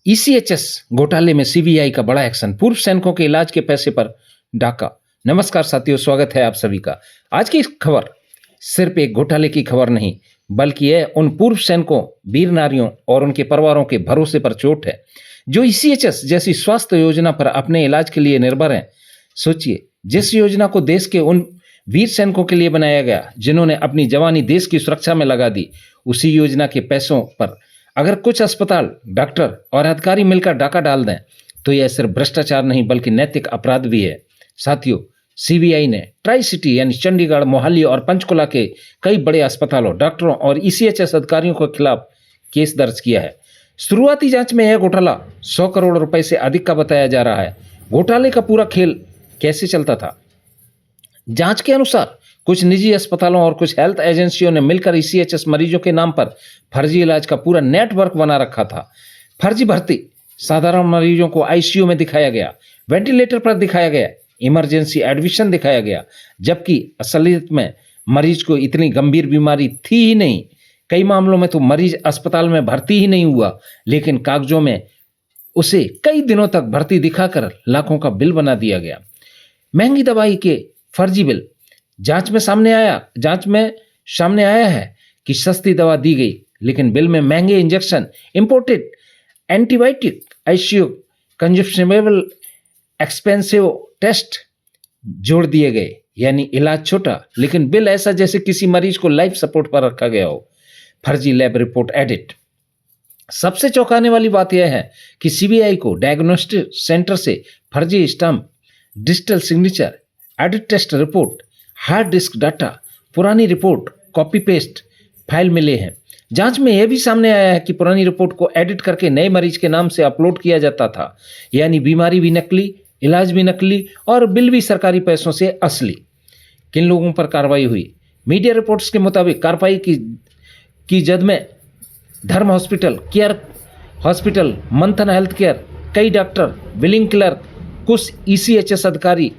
ECHS घोटाले में CBI का बड़ा एक्शन, पूर्व सैनिकों के इलाज के पैसे पर डाका। नमस्कार साथियों, स्वागत है आप सभी का। आज की खबर सिर्फ एक घोटाले की खबर नहीं, बल्कि यह उन पूर्व सैनिकों, वीर नारियों और उनके परिवारों के भरोसे पर चोट है जो ईसीएचएस जैसी स्वास्थ्य योजना पर अपने इलाज के लिए निर्भर हैं। सोचिए, जिस योजना को देश के उन वीर सैनिकों के लिए बनाया गया जिन्होंने अपनी जवानी देश की सुरक्षा में लगा दी, उसी योजना के पैसों पर अगर कुछ अस्पताल, डॉक्टर और अधिकारी मिलकर डाका डाल दें तो यह सिर्फ भ्रष्टाचार नहीं बल्कि नैतिक अपराध भी है। साथियों, सीबीआई ने ट्राई सिटी यानी चंडीगढ़, मोहाली और पंचकुला के कई बड़े अस्पतालों, डॉक्टरों और ईसीएचएस अधिकारियों के खिलाफ केस दर्ज किया है। शुरुआती जांच में यह घोटाला 100 करोड़ रुपए से अधिक का बताया जा रहा है। घोटाले का पूरा खेल कैसे चलता था? जांच के अनुसार कुछ निजी अस्पतालों और कुछ हेल्थ एजेंसियों ने मिलकर ईसीएचएस मरीजों के नाम पर फर्जी इलाज का पूरा नेटवर्क बना रखा था। फर्जी भर्ती, साधारण मरीजों को आईसीयू में दिखाया गया, वेंटिलेटर पर दिखाया गया, इमरजेंसी एडमिशन दिखाया गया, जबकि असलियत में मरीज को इतनी गंभीर बीमारी थी ही नहीं। कई मामलों में तो मरीज अस्पताल में भर्ती ही नहीं हुआ, लेकिन कागजों में उसे कई दिनों तक भर्ती दिखाकर लाखों का बिल बना दिया गया। महंगी दवाई के फर्जी बिल। जांच में सामने आया है कि सस्ती दवा दी गई, लेकिन बिल में महंगे injection, imported antibiotic, ICU, consumable, expensive test जोड़ दिए गए। यानी इलाज छोटा लेकिन बिल ऐसा जैसे किसी मरीज को लाइफ सपोर्ट पर रखा गया हो। फर्जी लैब रिपोर्ट एडिट। सबसे चौंकाने वाली बात यह है कि सीबीआई को डायग्नोस्टिक सेंटर से फर्जी stamp, digital signature, edit test report, hard disk data, पुरानी रिपोर्ट, कॉपी पेस्ट फाइल मिले हैं। जांच में यह भी सामने आया है कि पुरानी रिपोर्ट को एडिट करके नए मरीज के नाम से अपलोड किया जाता था। यानी बीमारी भी नकली, इलाज भी नकली और बिल भी सरकारी पैसों से असली। किन लोगों पर कार्रवाई हुई? मीडिया रिपोर्ट्स के मुताबिक कार्रवाई की जद में धर्म हॉस्पिटल, केयर हॉस्पिटल, मंथन हेल्थ केयर, कई डॉक्टर, बिलिंग क्लर्क, कुछ ईसीएचएस अधिकारी।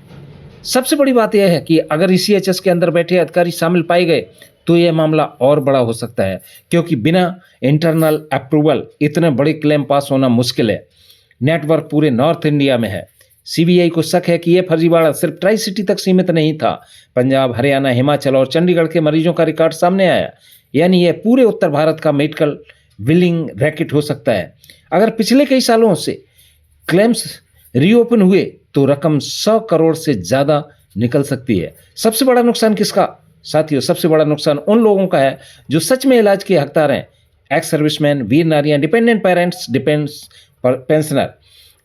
सबसे बड़ी बात यह है कि अगर ईसीएचएस के अंदर बैठे अधिकारी शामिल पाए गए तो यह मामला और बड़ा हो सकता है, क्योंकि बिना इंटरनल अप्रूवल इतने बड़े क्लेम पास होना मुश्किल है। नेटवर्क पूरे नॉर्थ इंडिया में है। सीबीआई को शक है कि यह फर्जीवाड़ा सिर्फ ट्राई सिटी तक सीमित नहीं था। पंजाब, हरियाणा, हिमाचल और चंडीगढ़ के मरीजों का रिकॉर्ड सामने आया। यानी यह पूरे उत्तर भारत का मेडिकल बिलिंग रैकेट हो सकता है। अगर पिछले कई सालों से क्लेम्स रीओपन हुए तो रकम 100 करोड़ से ज़्यादा निकल सकती है। सबसे बड़ा नुकसान किसका? साथियों, सबसे बड़ा नुकसान उन लोगों का है जो सच में इलाज के हकदार हैं। एक्स सर्विसमैन, वीर नारियां, डिपेंडेंट पेरेंट्स, पेंशनर।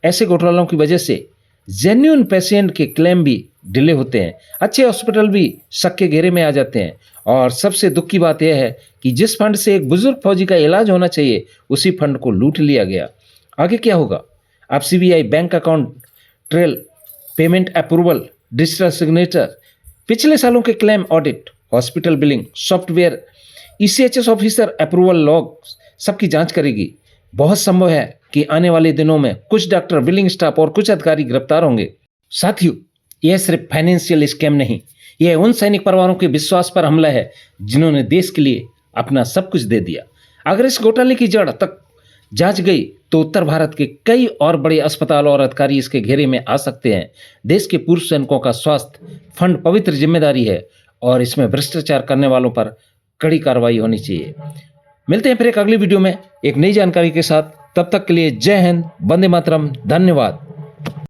ऐसे घोटालों की वजह से जेन्युइन पेशेंट के क्लेम भी डिले होते हैं। अच्छे हॉस्पिटल भी शक के घेरे में आ जाते हैं। और सबसे दुख की बात यह है कि जिस फंड से एक बुजुर्ग फौजी का इलाज होना चाहिए, उसी फंड को लूट लिया गया। आगे क्या होगा? अब CBI bank account trail, payment approval, digital signature, पिछले सालों के claim audit, hospital billing, software, ECHS officer approval log, सबकी जांच करेगी। बहुत संभव है कि आने वाले दिनों में कुछ डॉक्टर, बिलिंग स्टाफ और कुछ अधिकारी गिरफ्तार होंगे। साथियों, यह सिर्फ फाइनेंशियल स्कैम नहीं, यह उन सैनिक परिवारों के विश्वास पर हमला है जिन्होंने देश के लिए अपना सब कुछ दे दिया। अगर इस घोटाले की जड़ तक जांच गई तो उत्तर भारत के कई और बड़े अस्पताल और अधिकारी इसके घेरे में आ सकते हैं। देश के पूर्व सैनिकों का स्वास्थ्य फंड पवित्र जिम्मेदारी है और इसमें भ्रष्टाचार करने वालों पर कड़ी कार्रवाई होनी चाहिए। मिलते हैं फिर एक अगली वीडियो में एक नई जानकारी के साथ। तब तक के लिए जय हिंद, वंदे मातरम, धन्यवाद।